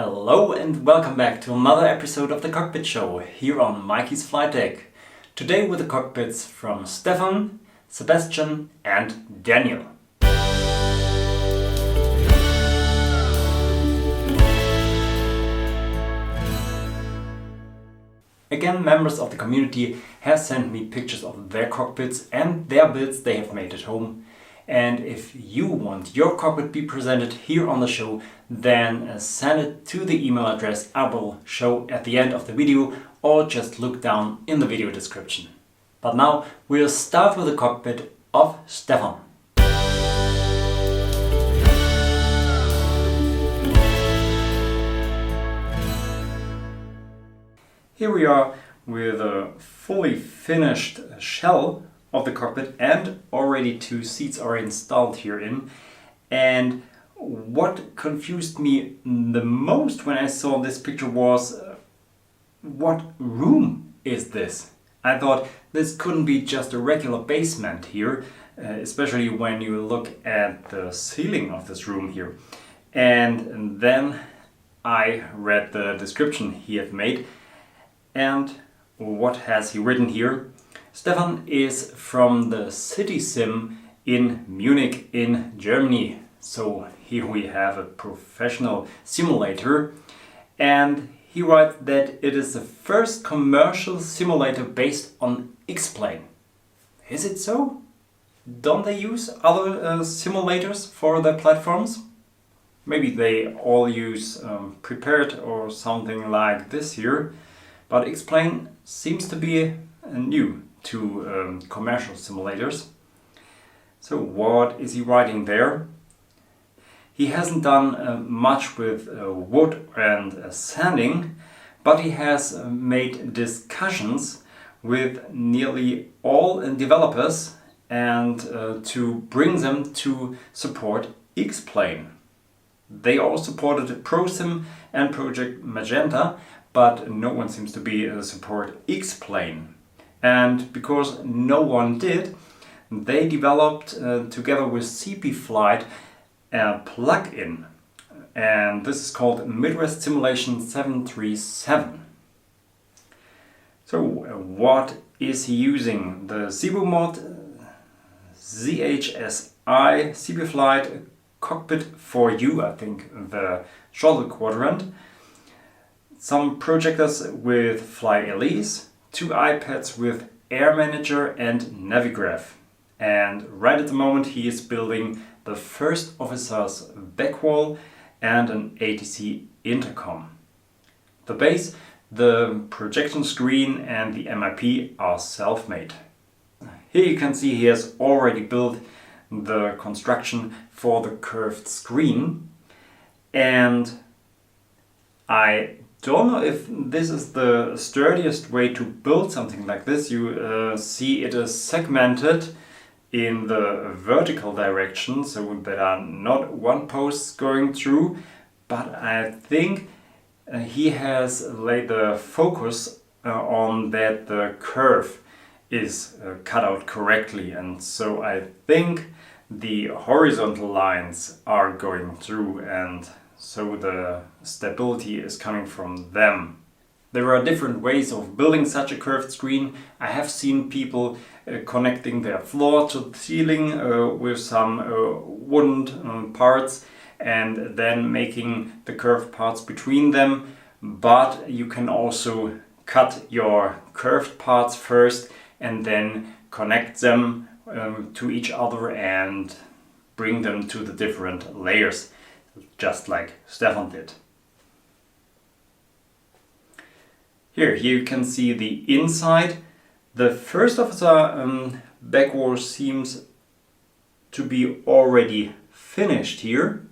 Hello and welcome back to another episode of the Cockpitshow here on Mikey's Flightdeck. Today with the cockpits from Stefan, Sebastian and Daniel. Again, members of the community have sent me pictures of their cockpits and their builds they have made at home. And if you want your cockpit be presented here on the show, then send it to the email address I will show at the end of the video, or just look down in the video description. But now we'll start with the cockpit of Stefan. Here we are with a fully finished shell of the cockpit, and already 2 seats are installed herein. And what confused me the most when I saw this picture was what room is this? I thought this couldn't be just a regular basement here, especially when you look at the ceiling of this room here. And then I read the description he had made, and what has he written here? Stefan is from the city sim in Munich in Germany. So here we have a professional simulator, and he writes that it is the first commercial simulator based on X-Plane. Is it so? Don't they use other simulators for their platforms? Maybe they all use Prepared or something like this here, but X-Plane seems to be new to commercial simulators. So what is he writing there? He hasn't done much with wood and sanding, but he has made discussions with nearly all developers and to bring them to support X-Plane. They all supported ProSim and Project Magenta, but no one seems to be support X-Plane. And because no one did, they developed together with CP Flight a plugin, and this is called Midwest Simulation 737. So what is he using? The Zebu mod, ZHSI, CP Flight, Cockpit for You, I think the shuttle quadrant, some projectors with Fly Elise, 2 iPads with Air Manager and Navigraph. And right at the moment he is building the first officer's back wall and an ATC intercom. The base, the projection screen and the MIP are self-made. Here you can see he has already built the construction for the curved screen, and I don't know if this is the sturdiest way to build something like this. You see it is segmented in the vertical direction, so there are not one post going through, but I think he has laid the focus on that the curve is cut out correctly, and so I think the horizontal lines are going through, and so the stability is coming from them. There are different ways of building such a curved screen. I have seen people connecting their floor to the ceiling with some wooden parts and then making the curved parts between them. But you can also cut your curved parts first and then connect them to each other and bring them to the different layers, just like Stefan did. Here you can see the inside. The first officer back wall seems to be already finished here.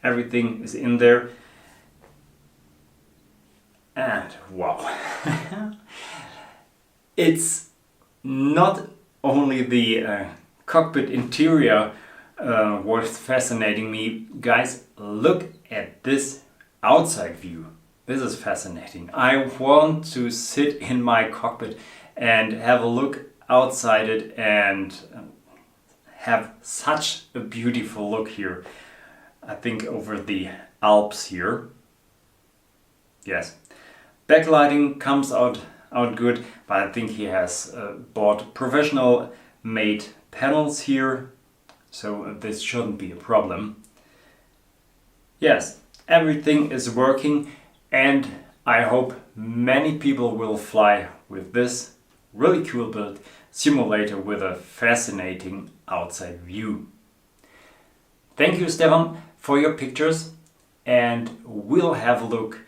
Everything is in there. And wow, it's not only the cockpit interior what is fascinating me. Guys, look at this outside view. This is fascinating. I want to sit in my cockpit and have a look outside it and have such a beautiful look here. I think over the Alps here. Yes, backlighting comes out good, but I think he has bought professional made panels here, so this shouldn't be a problem. Yes, everything is working, and I hope many people will fly with this really cool built simulator with a fascinating outside view. Thank you, Stefan, for your pictures, and we'll have a look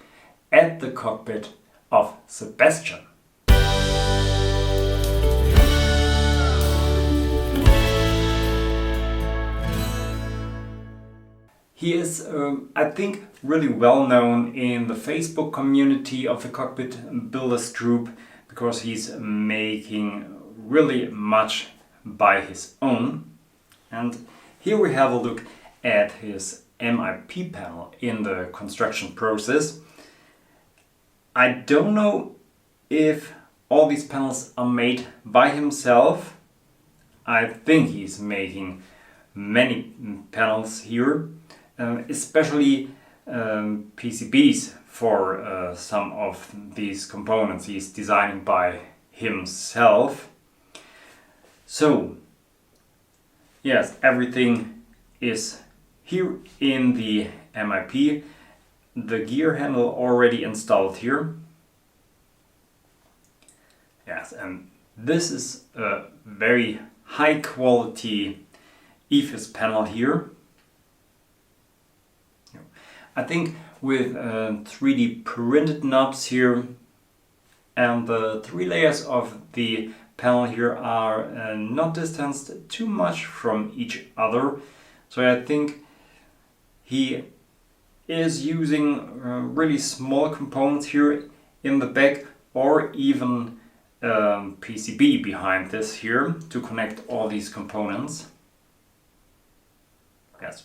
at the cockpit of Sebastian. He is, I think, really well known in the Facebook community of the Cockpit Builders group because he's making really much by his own. And here we have a look at his MIP panel in the construction process. I don't know if all these panels are made by himself. I think he's making many panels here. Especially PCBs for some of these components he's designing by himself. So, yes, everything is here in the MIP. The gear handle already installed here. Yes, and this is a very high quality EFIS panel here. I think with 3D printed knobs here, and the 3 layers of the panel here are not distanced too much from each other. So I think he is using really small components here in the back, or even PCB behind this here to connect all these components. Yes,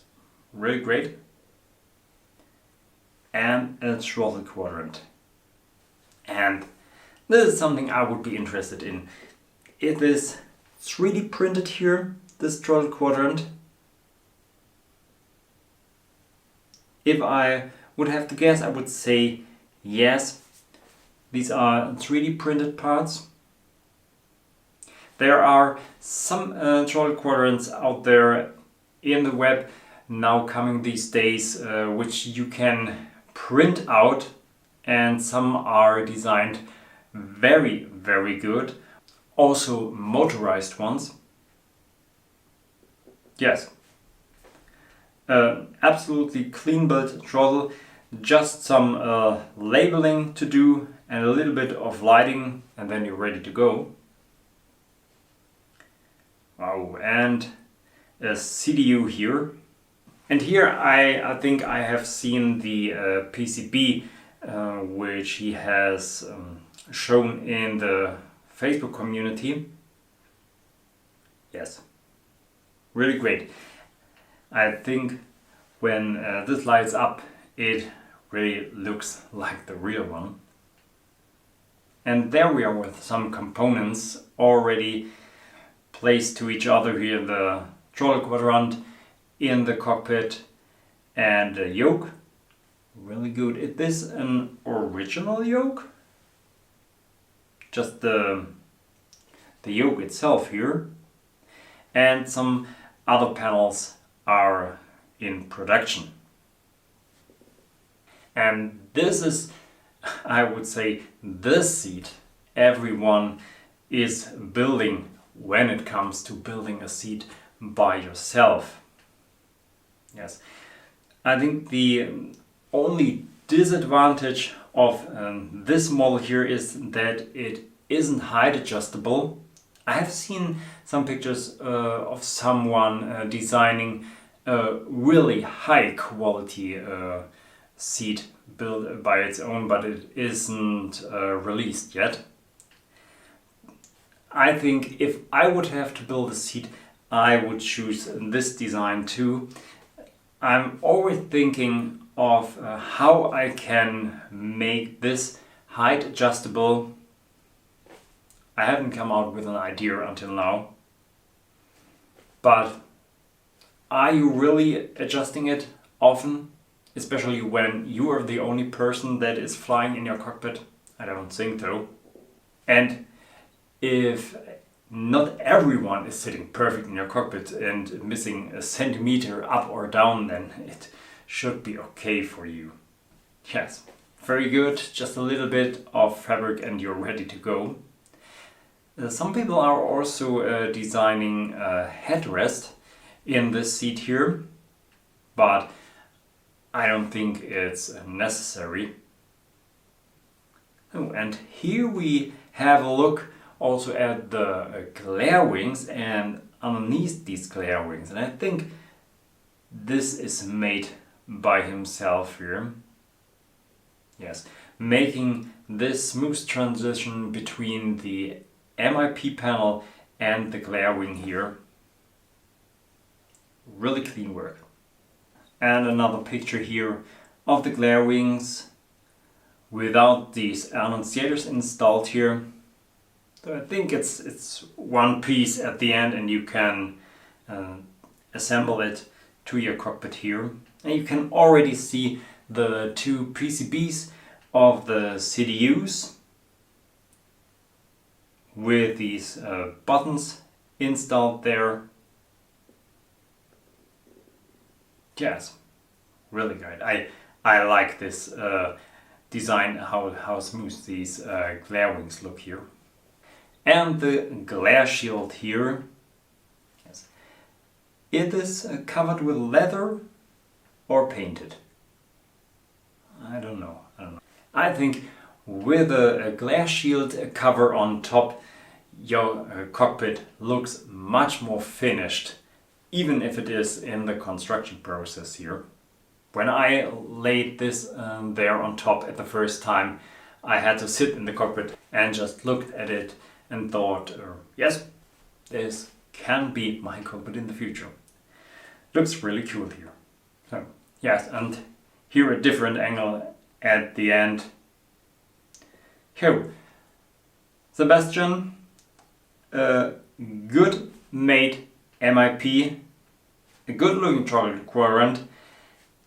really great. And a throttle quadrant. And this is something I would be interested in. It is 3D printed here, this throttle quadrant. If I would have to guess, I would say yes. These are 3D printed parts. There are some throttle quadrants out there in the web now coming these days, which you can print out, and some are designed very, very good. Also motorized ones. Yes. Absolutely clean built throttle, just some labeling to do and a little bit of lighting, and then you're ready to go. Wow, and a CDU here. And here I think I have seen the PCB which he has shown in the Facebook community. Yes, really great. I think when this lights up, it really looks like the real one. And there we are with some components already placed to each other here, the throttle quadrant in the cockpit and the yoke. Really good. Is this an original yoke? Just the yoke itself here. And some other panels are in production. And this is, I would say, the seat everyone is building when it comes to building a seat by yourself. Yes, I think the only disadvantage of this model here is that it isn't height adjustable. I have seen some pictures of someone designing a really high quality seat built by its own, but it isn't released yet. I think if I would have to build a seat, I would choose this design too. I'm always thinking of how I can make this height adjustable. I haven't come out with an idea until now. But are you really adjusting it often? especially when you are the only person that is flying in your cockpit. I don't think so. And if not everyone is sitting perfect in your cockpit and missing a centimeter up or down, then it should be okay for you. Yes, very good. Just a little bit of fabric and you're ready to go. Some people are also designing a headrest in this seat here, but I don't think it's necessary. Oh, and here we have a look also at the glare wings and underneath these glare wings, and I think this is made by himself here. Yes, making this smooth transition between the MIP panel and the glare wing here. Really clean work. And another picture here of the glare wings without these annunciators installed here. So I think it's one piece at the end and you can assemble it to your cockpit here. And you can already see the two PCBs of the CDUs with these buttons installed there. Yes, really great. I like this design, how smooth these glare wings look here. And the glare shield here. Yes. It is covered with leather or painted. I don't know. I think with a glare shield cover on top, your cockpit looks much more finished, even if it is in the construction process here. When I laid this there on top at the first time, I had to sit in the cockpit and just looked at it and thought, yes, this can be my cockpit in the future. Looks really cool here. So, yes, and here a different angle at the end. Here, Sebastian, good made MIP, a good looking throttle quadrant.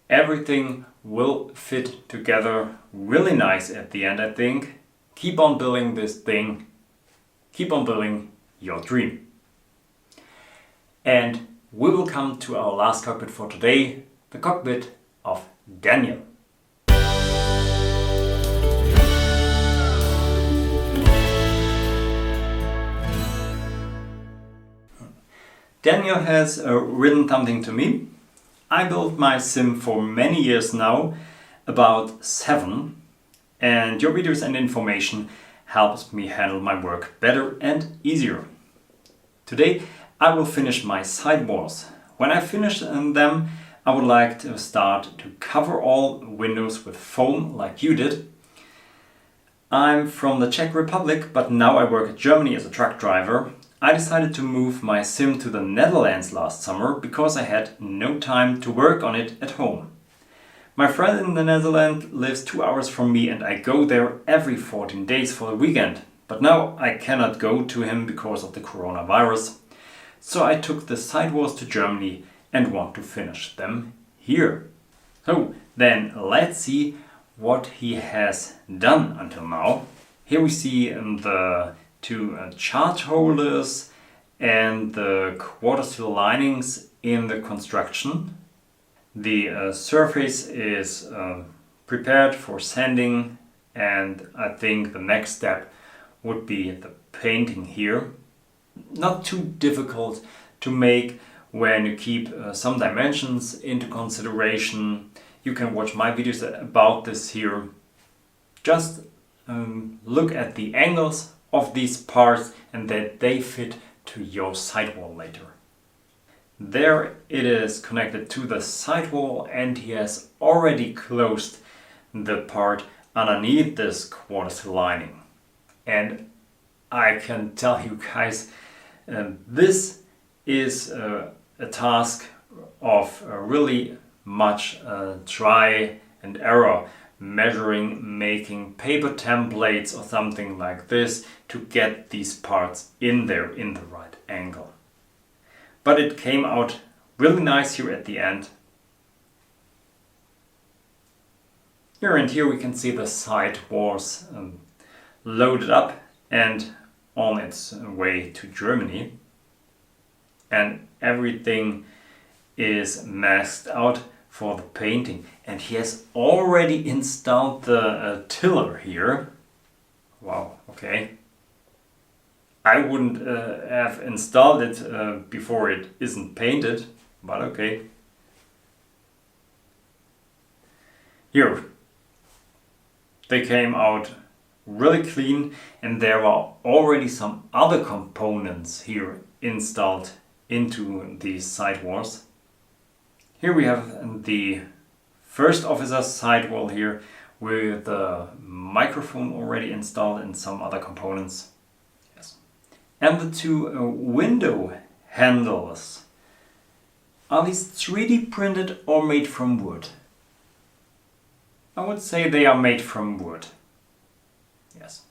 Everything will fit together really nice at the end, I think. Keep on building this thing. Keep on building your dream. And we will come to our last cockpit for today, the cockpit of Daniel. Daniel has written something to me. I built my sim for many years now, about 7, and your videos and information helps me handle my work better and easier. Today I will finish my sidewalls. When I finish them, I would like to start to cover all windows with foam like you did. I'm from the Czech Republic, but now I work in Germany as a truck driver. I decided to move my sim to the Netherlands last summer because I had no time to work on it at home. My friend in the Netherlands lives 2 hours from me and I go there every 14 days for the weekend. But now I cannot go to him because of the coronavirus. So I took the sidewalls to Germany and want to finish them here. So then let's see what he has done until now. Here we see the two charge holders and the quarter steel linings in the construction. The surface is prepared for sanding, and I think the next step would be the painting here. Not too difficult to make when you keep some dimensions into consideration. You can watch my videos about this here. Just look at the angles of these parts and that they fit to your sidewall later. There it is connected to the sidewall and he has already closed the part underneath this quarter steel lining. And I can tell you guys, this is a task of really much try and error, measuring, making paper templates or something like this to get these parts in there in the right angle. But it came out really nice here at the end. Here we can see the side was loaded up and on its way to Germany. And everything is masked out for the painting. And he has already installed the tiller here. Wow, okay. I wouldn't have installed it before it isn't painted, but okay. Here, they came out really clean, and there are already some other components here installed into these sidewalls. Here we have the first officer's sidewall here with the microphone already installed and some other components. Yes. And the two window handles. Are these 3D printed or made from wood? I would say they are made from wood. Yes.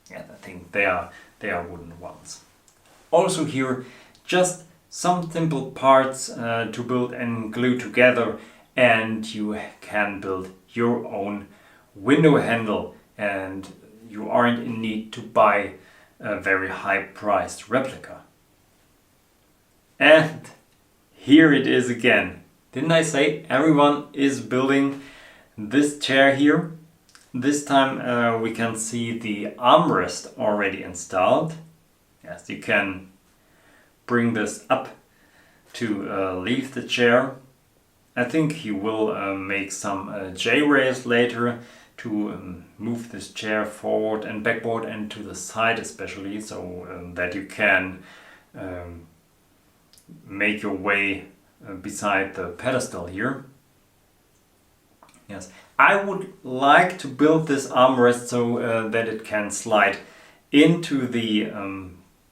Yeah, I think they are wooden ones. Also here, just some simple parts to build and glue together, and you can build your own window handle, and you aren't in need to buy a very high priced replica. And here it is again. Didn't I say everyone is building this chair here? This time we can see the armrest already installed. Yes, you can bring this up to leave the chair. I think he will make some J-rails later to move this chair forward and backward and to the side especially, so that you can make your way beside the pedestal here. Yes, I would like to build this armrest so that it can slide into the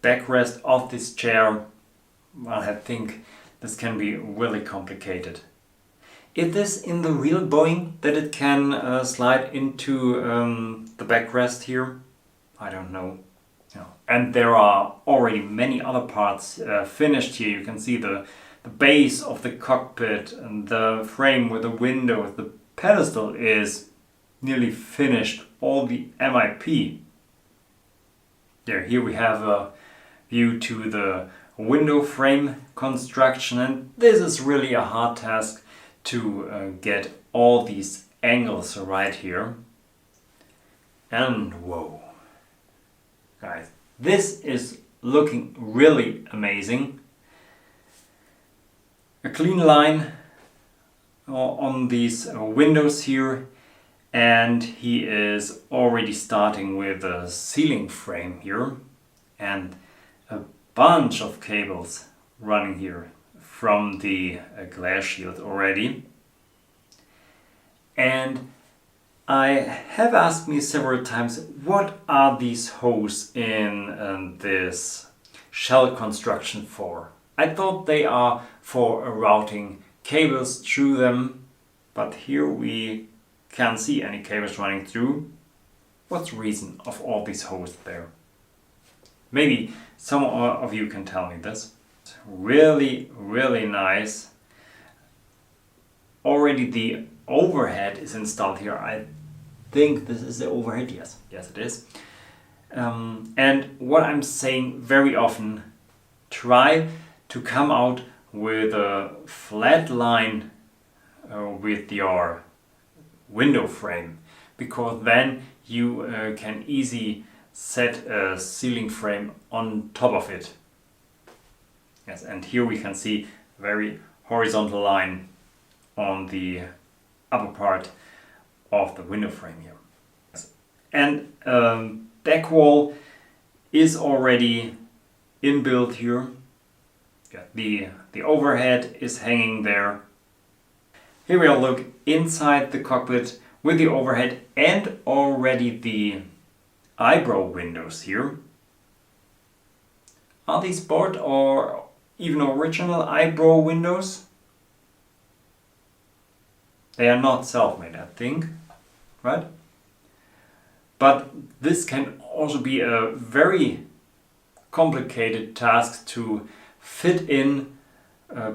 backrest of this chair. Well, I think this can be really complicated. Is this in the real Boeing that it can slide into the backrest here? I don't know. No. And there are already many other parts finished here. You can see the base of the cockpit and the frame with the windows. The pedestal is nearly finished. All the MIP. Here we have a view to the window frame construction, and this is really a hard task to get all these angles right here. And whoa, guys, this is looking really amazing. A clean line on these windows here, and he is already starting with a ceiling frame here and a bunch of cables running here from the glass shield already. And I have asked me several times, what are these holes in this shell construction for? I thought they are for routing cables through them, but here we can't see any cables running through. What's the reason of all these holes there? Maybe some of you can tell me this. Really, really nice. Already the overhead is installed here. I think this is the overhead. Yes, it is. And what I'm saying very often, try to come out with a flat line with your window frame, because then you can easily set a ceiling frame on top of it. Yes, and here we can see very horizontal line on the upper part of the window frame here. Yes. And back wall is already inbuilt here. Yeah, the overhead is hanging there. Here we'll look inside the cockpit with the overhead and already the eyebrow windows here. Are these bought or even original eyebrow windows? They are not self-made, I think, right? But this can also be a very complicated task to fit in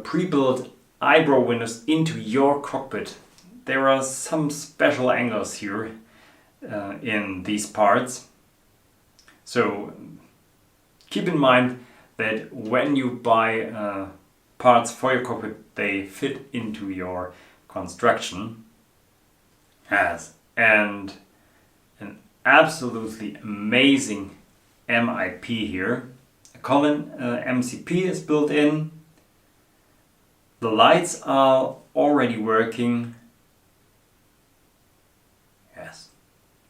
pre-built eyebrow windows into your cockpit. there are some special angles here in these parts. So keep in mind that when you buy parts for your cockpit, they fit into your construction. Yes, and an absolutely amazing MIP here. A common MCP is built in. The lights are already working. Yes,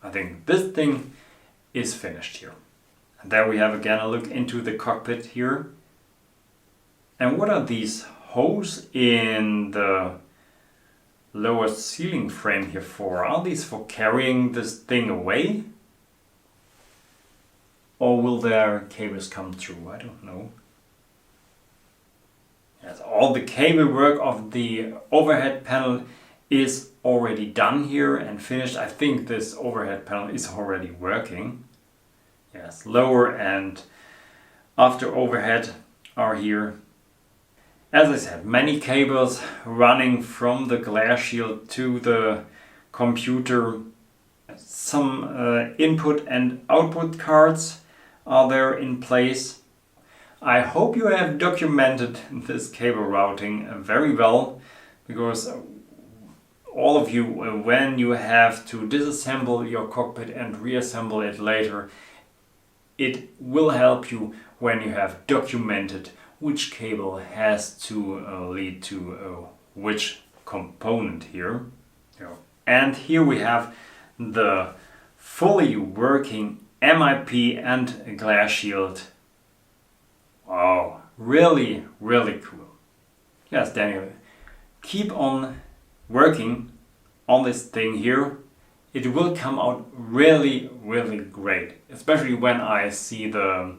I think this thing is finished here. And there we have again a look into the cockpit here. And what are these holes in the lower ceiling frame here for? Are these for carrying this thing away? Or will their cables come through? I don't know. Yes, all the cable work of the overhead panel is already done here and finished. I think this overhead panel is already working. Yes, lower and after overhead are here. As I said, many cables running from the glare shield to the computer. Some input and output cards are there in place. I hope you have documented this cable routing very well, because all of you, when you have to disassemble your cockpit and reassemble it later, it will help you when you have documented which cable has to lead to which component here. And here we have the fully working MIP and glare shield. Wow, really, really cool. Yes, Daniel, keep on working on this thing here. It will come out really, really great, especially when I see the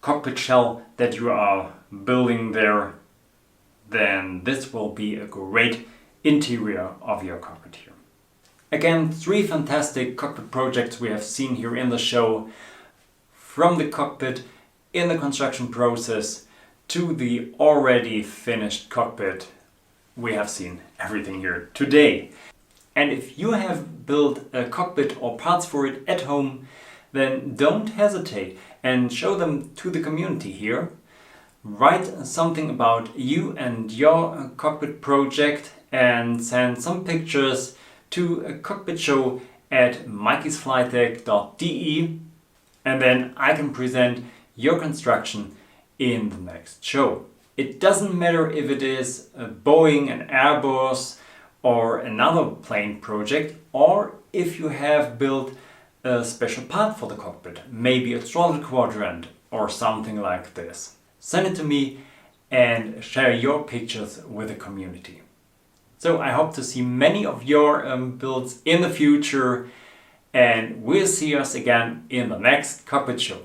cockpit shell that you are building there. Then this will be a great interior of your cockpit here. Again, 3 fantastic cockpit projects we have seen here in the show, from the cockpit in the construction process to the already finished cockpit. We have seen everything here today. And if you have built a cockpit or parts for it at home, then don't hesitate and show them to the community here. Write something about you and your cockpit project and send some pictures to a Cockpitshow at mikeysflightdeck.de, and then I can present your construction in the next show. It doesn't matter if it is a Boeing, an Airbus or another plane project, or if you have built a special part for the cockpit, maybe a throttle quadrant or something like this. Send it to me and share your pictures with the community. So I hope to see many of your builds in the future, and we'll see us again in the next Cockpit Show.